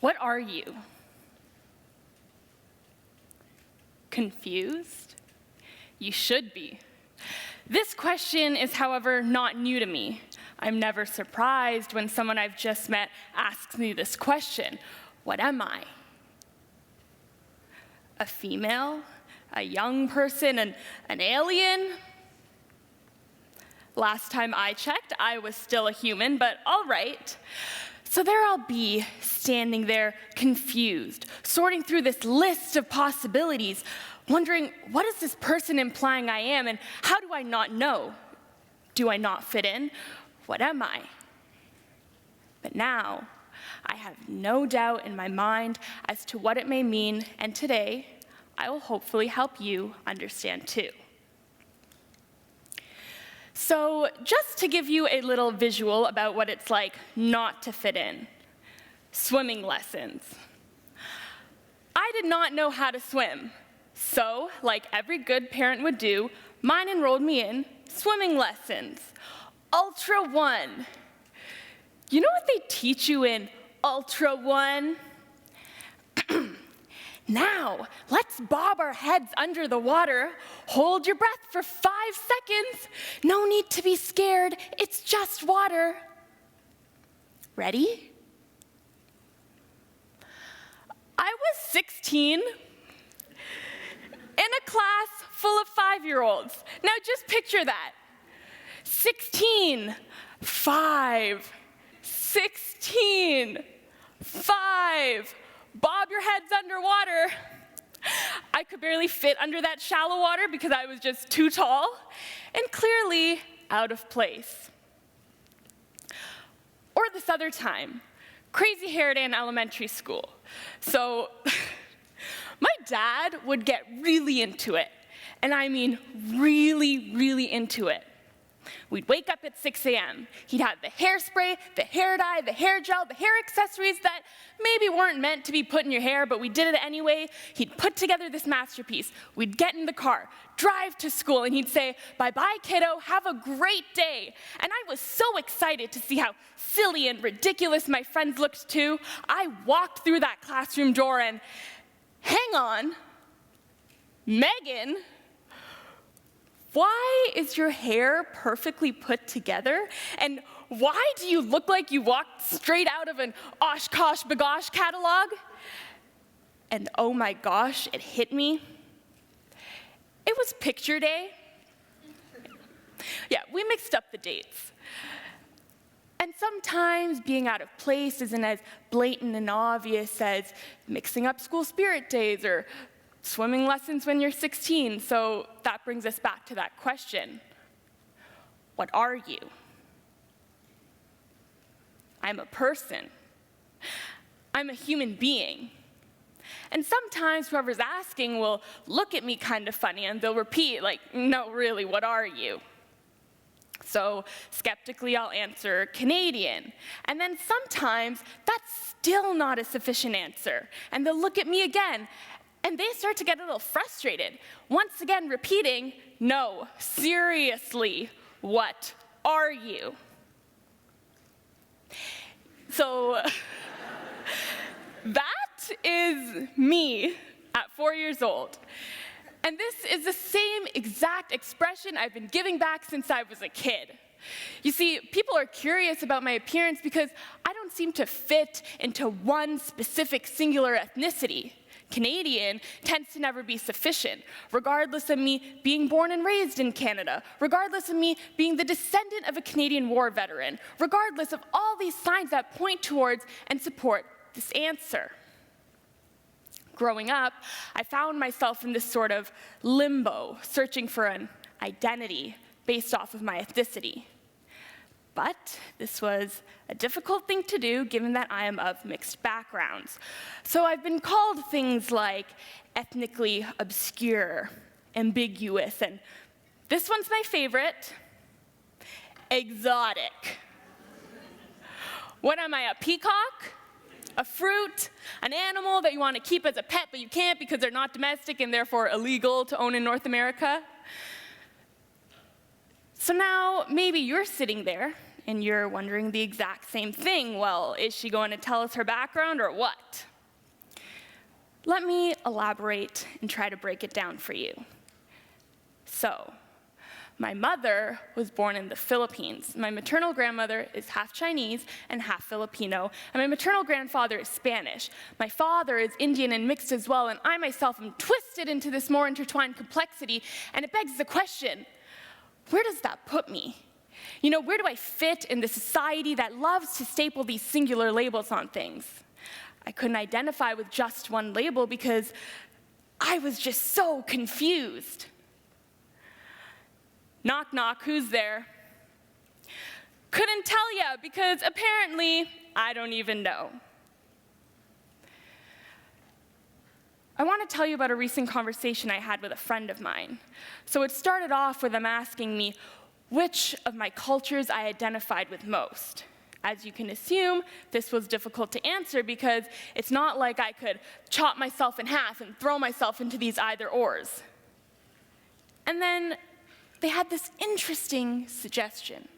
What are you? Confused? You should be. This question is, however, not new to me. I'm never surprised when someone I've just met asks me this question. What am I? A female? A young person? An alien? Last time I checked, I was still a human, but all right. So there I'll be, standing there confused, sorting through this list of possibilities, wondering, what is this person implying I am, and how do I not know? Do I not fit in? What am I? But now, I have no doubt in my mind as to what it may mean, and today, I will hopefully help you understand too. So just to give you a little visual about what it's like not to fit in, swimming lessons. I did not know how to swim, so like every good parent would do, mine enrolled me in swimming lessons. Ultra 1. You know what they teach you in Ultra 1? Now, let's bob our heads under the water. Hold your breath for 5 seconds. No need to be scared. It's just water. Ready? I was 16 in a class full of 5-year-olds. Now just picture that. 16, 5, 16, 5. Bob your heads underwater. I could barely fit under that shallow water because I was just too tall and clearly out of place. Or this other time, crazy hair day in elementary school. So my dad would get really into it, and I mean really, really into it. We'd wake up at 6 a.m. He'd have the hairspray, the hair dye, the hair gel, the hair accessories that maybe weren't meant to be put in your hair, but we did it anyway. He'd put together this masterpiece. We'd get in the car, drive to school, and he'd say, "Bye-bye, kiddo, have a great day." And I was so excited to see how silly and ridiculous my friends looked too. I walked through that classroom door and, hang on, Megan, why is your hair perfectly put together? And why do you look like you walked straight out of an Oshkosh Bagosh catalog? And oh my gosh, it hit me. It was picture day. Yeah, we mixed up the dates. And sometimes being out of place isn't as blatant and obvious as mixing up school spirit days or swimming lessons when you're 16, so that brings us back to that question. What are you? I'm a person. I'm a human being. And sometimes whoever's asking will look at me kind of funny and they'll repeat, like, no, really, what are you? So skeptically, I'll answer Canadian. And then sometimes that's still not a sufficient answer. And they'll look at me again, and they start to get a little frustrated, once again repeating, no, seriously, what are you? So that is me at 4 years old. And this is the same exact expression I've been giving back since I was a kid. You see, people are curious about my appearance because I don't seem to fit into one specific singular ethnicity. Canadian tends to never be sufficient, regardless of me being born and raised in Canada, regardless of me being the descendant of a Canadian war veteran, regardless of all these signs that point towards and support this answer. Growing up, I found myself in this sort of limbo, searching for an identity based off of my ethnicity. But this was a difficult thing to do given that I am of mixed backgrounds. So I've been called things like ethnically obscure, ambiguous, and this one's my favorite, exotic. What am I, a peacock? A fruit? An animal that you want to keep as a pet but you can't because they're not domestic and therefore illegal to own in North America? So now maybe you're sitting there And you're wondering the exact same thing. Well, is she going to tell us her background or what? Let me elaborate and try to break it down for you. So, my mother was born in the Philippines. My maternal grandmother is half Chinese and half Filipino, and my maternal grandfather is Spanish. My father is Indian and mixed as well, and I myself am twisted into this more intertwined complexity, and it begs the question, where does that put me? You know, where do I fit in the society that loves to staple these singular labels on things? I couldn't identify with just one label because I was just so confused. Knock, knock, who's there? Couldn't tell ya, because apparently, I don't even know. I want to tell you about a recent conversation I had with a friend of mine. So it started off with them asking me which of my cultures I identified with most. As you can assume, this was difficult to answer because it's not like I could chop myself in half and throw myself into these either-ors. And then they had this interesting suggestion.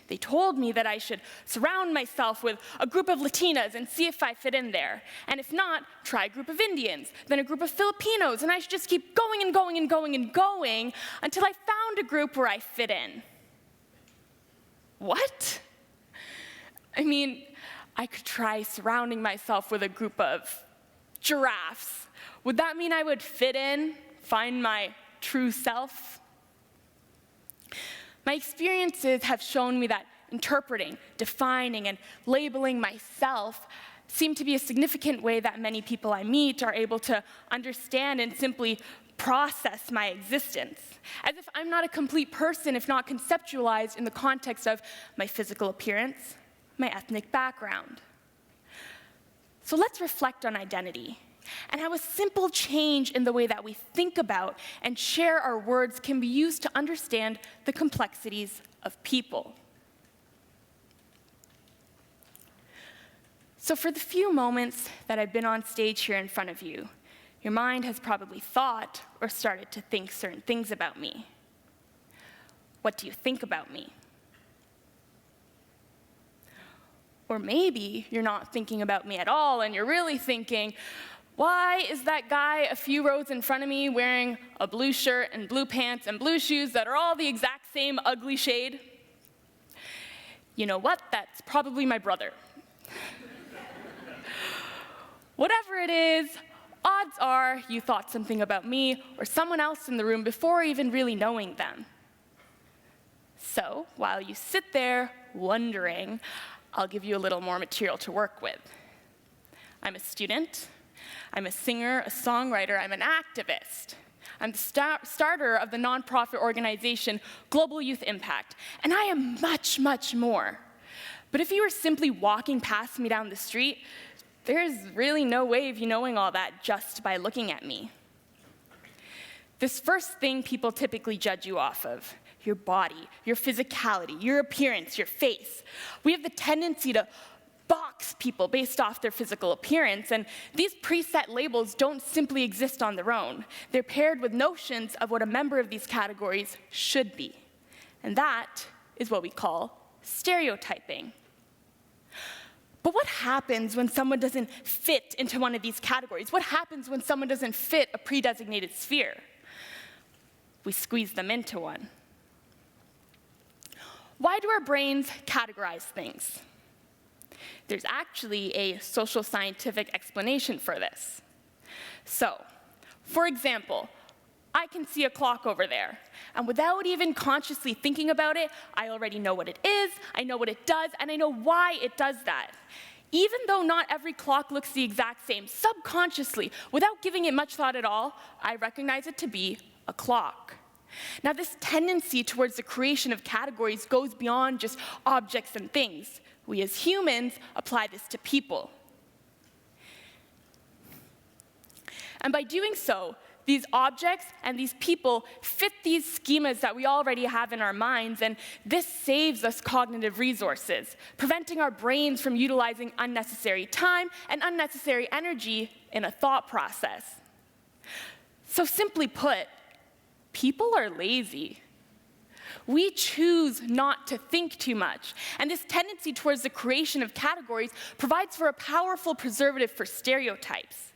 They told me that I should surround myself with a group of Latinas and see if I fit in there. And if not, try a group of Indians, then a group of Filipinos, and I should just keep going and going and going and going until I found a group where I fit in. What? I mean, I could try surrounding myself with a group of giraffes. Would that mean I would fit in, find my true self? My experiences have shown me that interpreting, defining, and labeling myself seem to be a significant way that many people I meet are able to understand and simply process my existence, as if I'm not a complete person if not conceptualized in the context of my physical appearance, my ethnic background. So let's reflect on identity and how a simple change in the way that we think about and share our words can be used to understand the complexities of people. So for the few moments that I've been on stage here in front of you, your mind has probably thought or started to think certain things about me. What do you think about me? Or maybe you're not thinking about me at all and you're really thinking, why is that guy a few rows in front of me wearing a blue shirt and blue pants and blue shoes that are all the exact same ugly shade? You know what? That's probably my brother. Whatever it is, odds are you thought something about me or someone else in the room before even really knowing them. So while you sit there wondering, I'll give you a little more material to work with. I'm a student. I'm a singer, a songwriter, I'm an activist. I'm the starter of the nonprofit organization Global Youth Impact, and I am much, much more. But if you were simply walking past me down the street, there's really no way of you knowing all that just by looking at me. This first thing people typically judge you off of, your body, your physicality, your appearance, your face. We have the tendency to box people based off their physical appearance, and these preset labels don't simply exist on their own. They're paired with notions of what a member of these categories should be, and that is what we call stereotyping. But what happens when someone doesn't fit into one of these categories? What happens when someone doesn't fit a predesignated sphere? We squeeze them into one. Why do our brains categorize things? There's actually a social scientific explanation for this. So, for example, I can see a clock over there, and without even consciously thinking about it, I already know what it is, I know what it does, and I know why it does that. Even though not every clock looks the exact same, subconsciously, without giving it much thought at all, I recognize it to be a clock. Now, this tendency towards the creation of categories goes beyond just objects and things. We as humans apply this to people. And by doing so, these objects and these people fit these schemas that we already have in our minds, and this saves us cognitive resources, preventing our brains from utilizing unnecessary time and unnecessary energy in a thought process. So simply put, people are lazy. We choose not to think too much, and this tendency towards the creation of categories provides for a powerful preservative for stereotypes.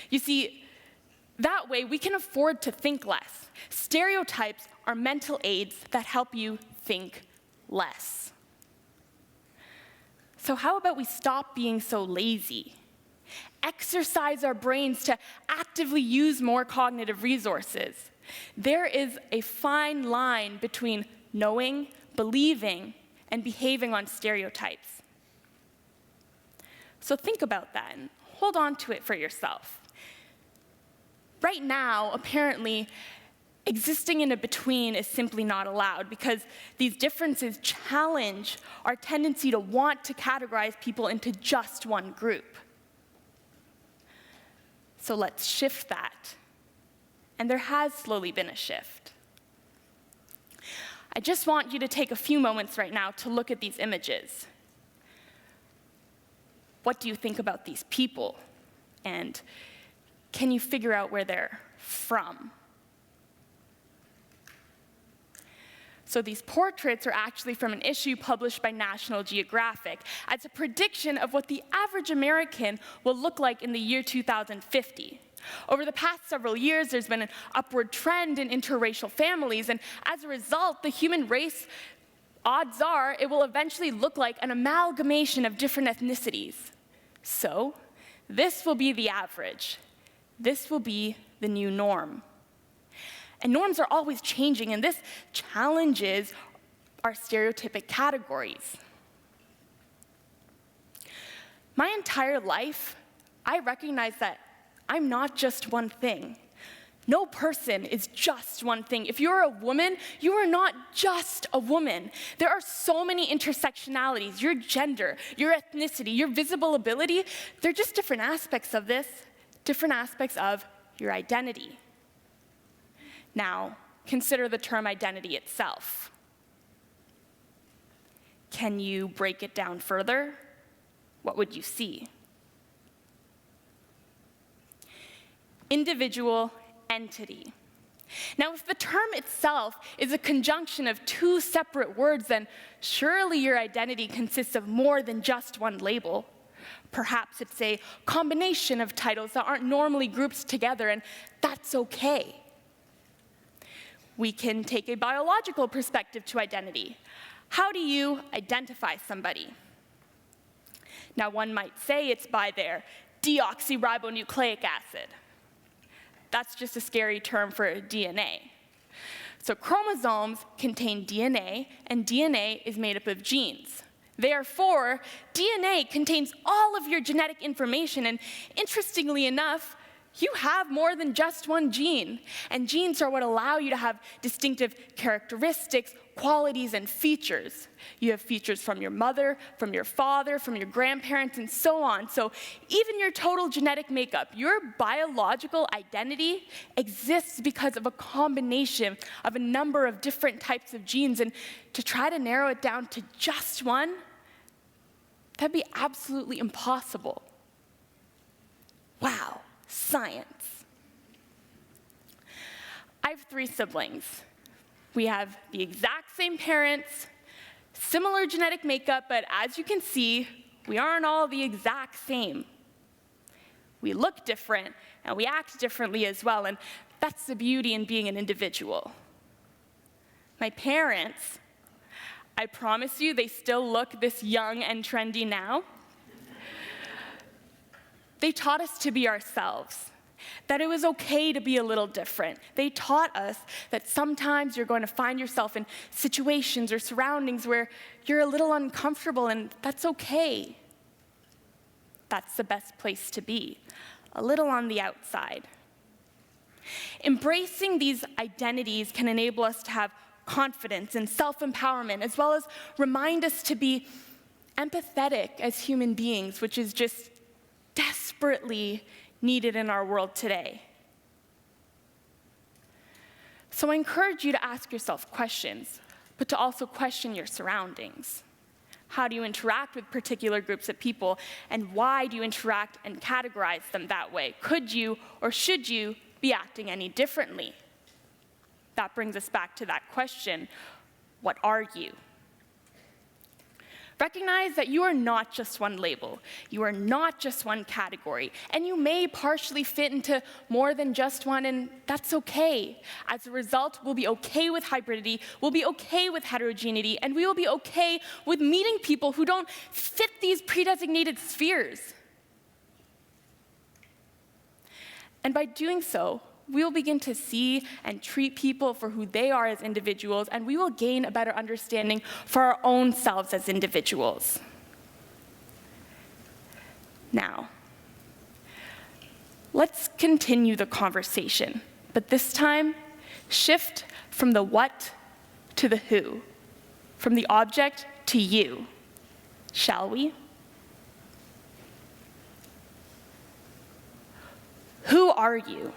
You see, that way we can afford to think less. Stereotypes are mental aids that help you think less. So how about we stop being so lazy? Exercise our brains to actively use more cognitive resources. There is a fine line between knowing, believing, and behaving on stereotypes. So think about that and hold on to it for yourself. Right now, apparently, existing in a between is simply not allowed because these differences challenge our tendency to want to categorize people into just one group. So let's shift that. And there has slowly been a shift. I just want you to take a few moments right now to look at these images. What do you think about these people? And can you figure out where they're from? So these portraits are actually from an issue published by National Geographic as a prediction of what the average American will look like in the year 2050. Over the past several years, there's been an upward trend in interracial families, and as a result, the human race, odds are, it will eventually look like an amalgamation of different ethnicities. So, this will be the average. This will be the new norm. And norms are always changing, and this challenges our stereotypic categories. My entire life, I recognize that I'm not just one thing. No person is just one thing. If you're a woman, you are not just a woman. There are so many intersectionalities. Your gender, your ethnicity, your visible ability, they're just different aspects of this, different aspects of your identity. Now, consider the term identity itself. Can you break it down further? What would you see? Individual entity. Now, if the term itself is a conjunction of two separate words, then surely your identity consists of more than just one label. Perhaps it's a combination of titles that aren't normally grouped together, and that's okay. We can take a biological perspective to identity. How do you identify somebody? Now, one might say it's by their deoxyribonucleic acid. That's just a scary term for DNA. So chromosomes contain DNA, and DNA is made up of genes. Therefore, DNA contains all of your genetic information, and interestingly enough, you have more than just one gene. And genes are what allow you to have distinctive characteristics, qualities, and features. You have features from your mother, from your father, from your grandparents, and so on. So even your total genetic makeup, your biological identity exists because of a combination of a number of different types of genes. And to try to narrow it down to just one, that'd be absolutely impossible. Wow. Science. I have 3 siblings. We have the exact same parents, similar genetic makeup, but as you can see, we aren't all the exact same. We look different, and we act differently as well, and that's the beauty in being an individual. My parents, I promise you, they still look this young and trendy now. They taught us to be ourselves, that it was okay to be a little different. They taught us that sometimes you're going to find yourself in situations or surroundings where you're a little uncomfortable, and that's okay. That's the best place to be, a little on the outside. Embracing these identities can enable us to have confidence and self-empowerment, as well as remind us to be empathetic as human beings, which is just desperately needed in our world today. So I encourage you to ask yourself questions, but to also question your surroundings. How do you interact with particular groups of people, and why do you interact and categorize them that way? Could you or should you be acting any differently? That brings us back to that question, What are you? Recognize that you are not just one label. You are not just one category. And you may partially fit into more than just one, and that's okay. As a result, we'll be okay with hybridity, we'll be okay with heterogeneity, and we will be okay with meeting people who don't fit these predesignated spheres. And by doing so, we will begin to see and treat people for who they are as individuals, and we will gain a better understanding for our own selves as individuals. Now, let's continue the conversation, but this time, shift from the what to the who, from the object to you. Shall we? Who are you?